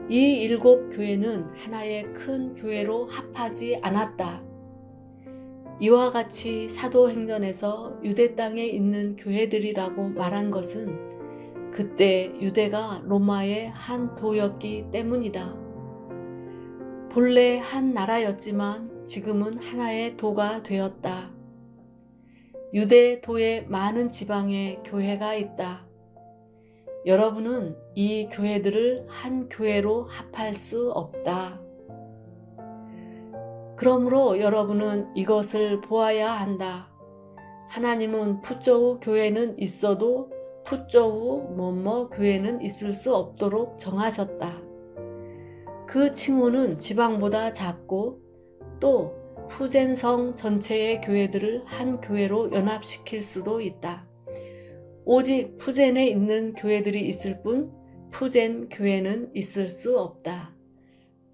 Speaker 3: 이 7 교회는 하나의 큰 교회로 합하지 않았다. 이와 같이 사도행전에서 유대 땅에 있는 교회들이라고 말한 것은 그때 유대가 로마의 한 도였기 때문이다. 본래 한 나라였지만 지금은 하나의 도가 되었다. 유대 도의 많은 지방에 교회가 있다. 여러분은 이 교회들을 한 교회로 합할 수 없다. 그러므로 여러분은 이것을 보아야 한다. 하나님은 푸조우 교회는 있어도 푸조우 뭐뭐 교회는 있을 수 없도록 정하셨다. 그 칭호는 지방보다 작고 또 푸젠성 전체의 교회들을 한 교회로 연합시킬 수도 있다. 오직 푸젠에 있는 교회들이 있을 뿐 푸젠 교회는 있을 수 없다.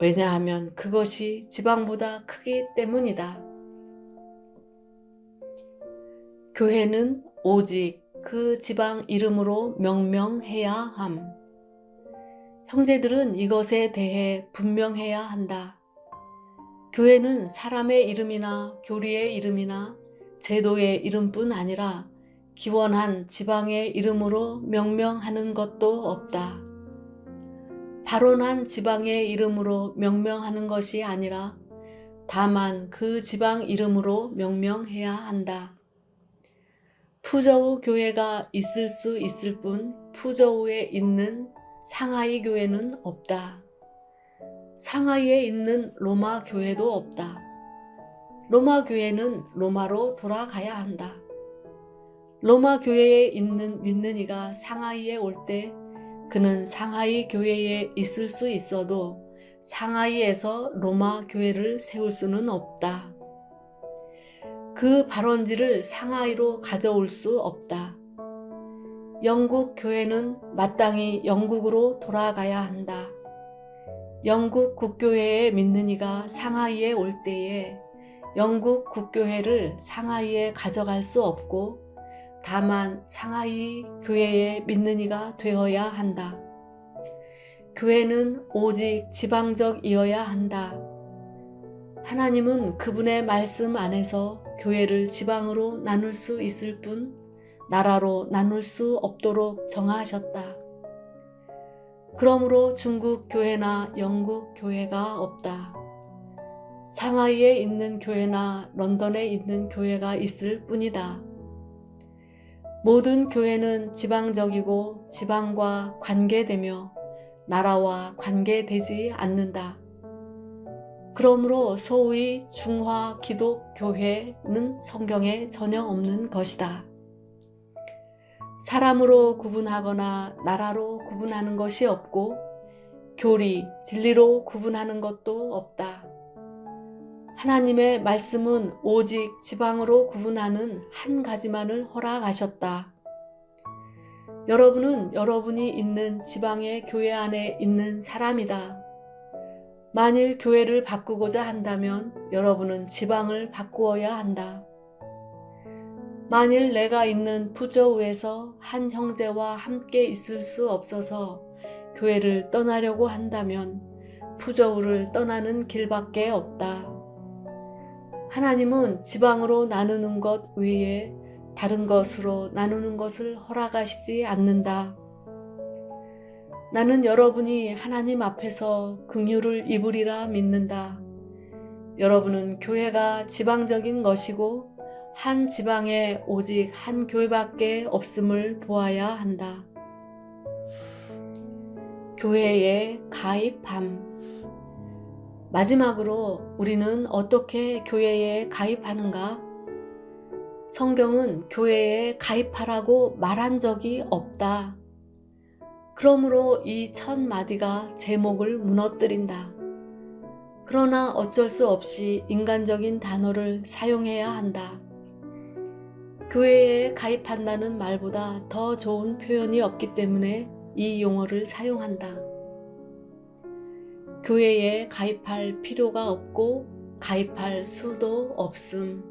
Speaker 3: 왜냐하면 그것이 지방보다 크기 때문이다. 교회는 오직 그 지방 이름으로 명명해야 함. 형제들은 이것에 대해 분명해야 한다. 교회는 사람의 이름이나 교리의 이름이나 제도의 이름뿐 아니라 기원한 지방의 이름으로 명명하는 것도 없다. 발원한 지방의 이름으로 명명하는 것이 아니라 다만 그 지방 이름으로 명명해야 한다. 푸저우 교회가 있을 수 있을 뿐 푸저우에 있는 상하이 교회는 없다. 상하이에 있는 로마 교회도 없다. 로마 교회는 로마로 돌아가야 한다. 로마 교회에 있는 믿는 이가 상하이에 올 때 그는 상하이 교회에 있을 수 있어도 상하이에서 로마 교회를 세울 수는 없다. 그 발원지를 상하이로 가져올 수 없다. 영국 교회는 마땅히 영국으로 돌아가야 한다. 영국 국교회에 믿는 이가 상하이에 올 때에 영국 국교회를 상하이에 가져갈 수 없고 다만 상하이 교회에 믿는 이가 되어야 한다. 교회는 오직 지방적이어야 한다. 하나님은 그분의 말씀 안에서 교회를 지방으로 나눌 수 있을 뿐 나라로 나눌 수 없도록 정하셨다. 그러므로 중국 교회나 영국 교회가 없다. 상하이에 있는 교회나 런던에 있는 교회가 있을 뿐이다. 모든 교회는 지방적이고 지방과 관계되며 나라와 관계되지 않는다. 그러므로 소위 중화 기독교회는 성경에 전혀 없는 것이다. 사람으로 구분하거나 나라로 구분하는 것이 없고 교리, 진리로 구분하는 것도 없다. 하나님의 말씀은 오직 지방으로 구분하는 한 가지만을 허락하셨다. 여러분은 여러분이 있는 지방의 교회 안에 있는 사람이다. 만일 교회를 바꾸고자 한다면 여러분은 지방을 바꾸어야 한다. 만일 내가 있는 푸저우에서 한 형제와 함께 있을 수 없어서 교회를 떠나려고 한다면 푸저우를 떠나는 길밖에 없다. 하나님은 지방으로 나누는 것 외에 다른 것으로 나누는 것을 허락하시지 않는다. 나는 여러분이 하나님 앞에서 긍휼을 입으리라 믿는다. 여러분은 교회가 지방적인 것이고 한 지방에 오직 한 교회밖에 없음을 보아야 한다. 교회에 가입함. 마지막으로 우리는 어떻게 교회에 가입하는가? 성경은 교회에 가입하라고 말한 적이 없다. 그러므로 이 첫 마디가 제목을 무너뜨린다. 그러나 어쩔 수 없이 인간적인 단어를 사용해야 한다. 교회에 가입한다는 말보다 더 좋은 표현이 없기 때문에 이 용어를 사용한다. 교회에 가입할 필요가 없고 가입할 수도 없음.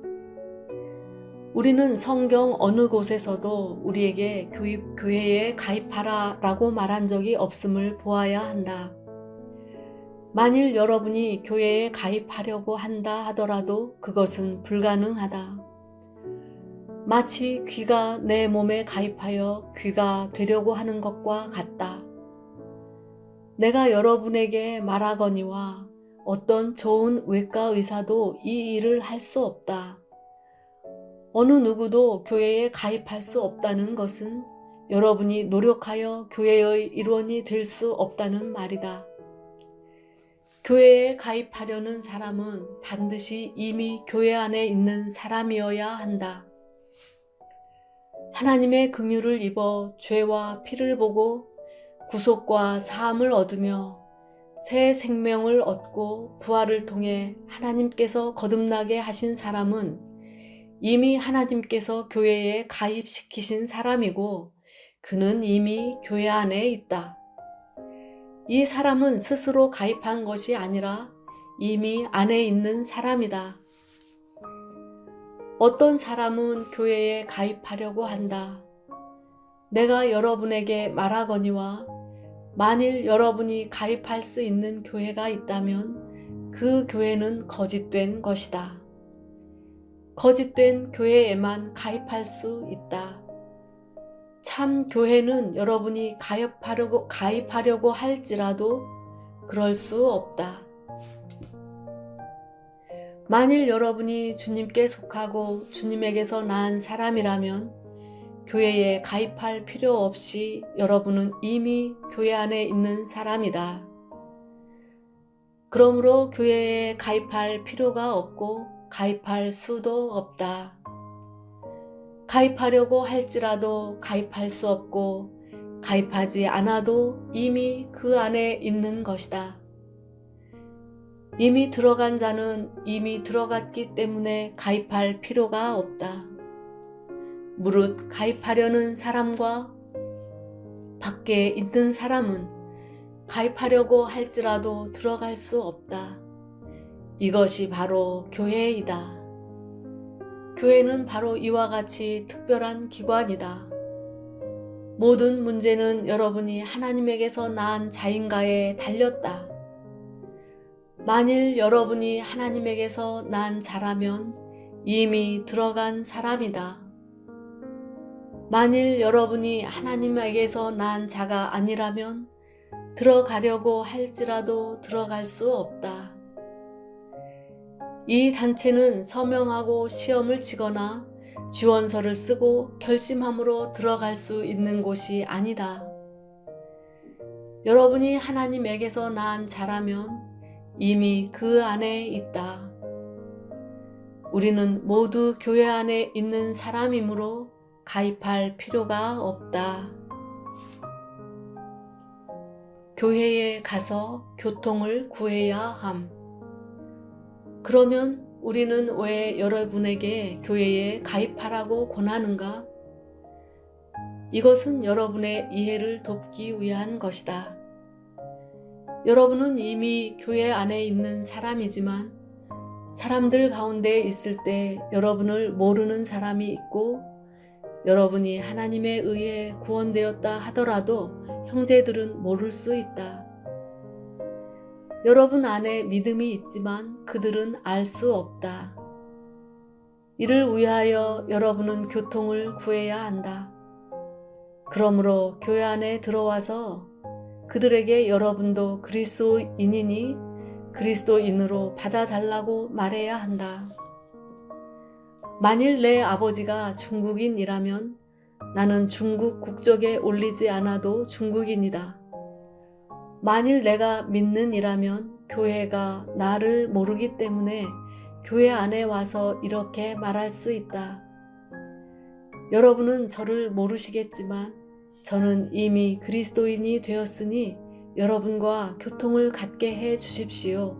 Speaker 3: 우리는 성경 어느 곳에서도 우리에게 교회에 가입하라 라고 말한 적이 없음을 보아야 한다. 만일 여러분이 교회에 가입하려고 한다 하더라도 그것은 불가능하다. 마치 귀가 내 몸에 가입하여 귀가 되려고 하는 것과 같다. 내가 여러분에게 말하거니와 어떤 좋은 외과 의사도 이 일을 할 수 없다. 어느 누구도 교회에 가입할 수 없다는 것은 여러분이 노력하여 교회의 일원이 될 수 없다는 말이다. 교회에 가입하려는 사람은 반드시 이미 교회 안에 있는 사람이어야 한다. 하나님의 긍휼을 입어 죄와 피를 보고 구속과 사함을 얻으며 새 생명을 얻고 부활을 통해 하나님께서 거듭나게 하신 사람은 이미 하나님께서 교회에 가입시키신 사람이고 그는 이미 교회 안에 있다. 이 사람은 스스로 가입한 것이 아니라 이미 안에 있는 사람이다. 어떤 사람은 교회에 가입하려고 한다. 내가 여러분에게 말하거니와 만일 여러분이 가입할 수 있는 교회가 있다면 그 교회는 거짓된 것이다. 거짓된 교회에만 가입할 수 있다. 참 교회는 여러분이 가입하려고 할지라도 그럴 수 없다. 만일 여러분이 주님께 속하고 주님에게서 난 사람이라면 교회에 가입할 필요 없이 여러분은 이미 교회 안에 있는 사람이다. 그러므로 교회에 가입할 필요가 없고 가입할 수도 없다. 가입하려고 할지라도 가입할 수 없고 가입하지 않아도 이미 그 안에 있는 것이다. 이미 들어간 자는 이미 들어갔기 때문에 가입할 필요가 없다. 무릇 가입하려는 사람과 밖에 있는 사람은 가입하려고 할지라도 들어갈 수 없다. 이것이 바로 교회이다. 교회는 바로 이와 같이 특별한 기관이다. 모든 문제는 여러분이 하나님에게서 낳은 자인가에 달렸다. 만일 여러분이 하나님에게서 난 자라면 이미 들어간 사람이다. 만일 여러분이 하나님에게서 난 자가 아니라면 들어가려고 할지라도 들어갈 수 없다. 이 단체는 서명하고 시험을 치거나 지원서를 쓰고 결심함으로 들어갈 수 있는 곳이 아니다. 여러분이 하나님에게서 난 자라면 이미 그 안에 있다. 우리는 모두 교회 안에 있는 사람이므로 가입할 필요가 없다. 교회에 가서 교통을 구해야 함. 그러면 우리는 왜 여러분에게 교회에 가입하라고 권하는가? 이것은 여러분의 이해를 돕기 위한 것이다. 여러분은 이미 교회 안에 있는 사람이지만 사람들 가운데 있을 때 여러분을 모르는 사람이 있고 여러분이 하나님에 의해 구원되었다 하더라도 형제들은 모를 수 있다. 여러분 안에 믿음이 있지만 그들은 알 수 없다. 이를 위하여 여러분은 교통을 구해야 한다. 그러므로 교회 안에 들어와서 그들에게 여러분도 그리스도인이니 그리스도인으로 받아달라고 말해야 한다. 만일 내 아버지가 중국인이라면 나는 중국 국적에 올리지 않아도 중국인이다. 만일 내가 믿는 이라면 교회가 나를 모르기 때문에 교회 안에 와서 이렇게 말할 수 있다. 여러분은 저를 모르시겠지만 저는 이미 그리스도인이 되었으니 여러분과 교통을 갖게 해 주십시오.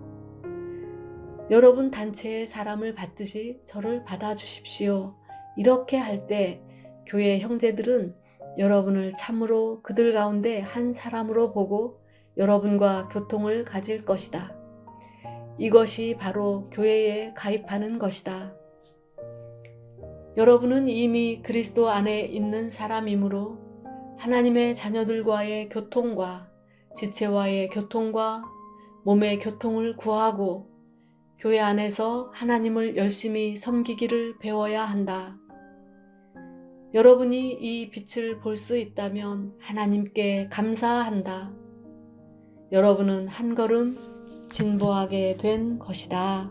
Speaker 3: 여러분 단체의 사람을 받듯이 저를 받아 주십시오. 이렇게 할 때 교회 형제들은 여러분을 참으로 그들 가운데 한 사람으로 보고 여러분과 교통을 가질 것이다. 이것이 바로 교회에 가입하는 것이다. 여러분은 이미 그리스도 안에 있는 사람이므로 하나님의 자녀들과의 교통과 지체와의 교통과 몸의 교통을 구하고 교회 안에서 하나님을 열심히 섬기기를 배워야 한다. 여러분이 이 빛을 볼 수 있다면 하나님께 감사한다. 여러분은 한 걸음 진보하게 된 것이다.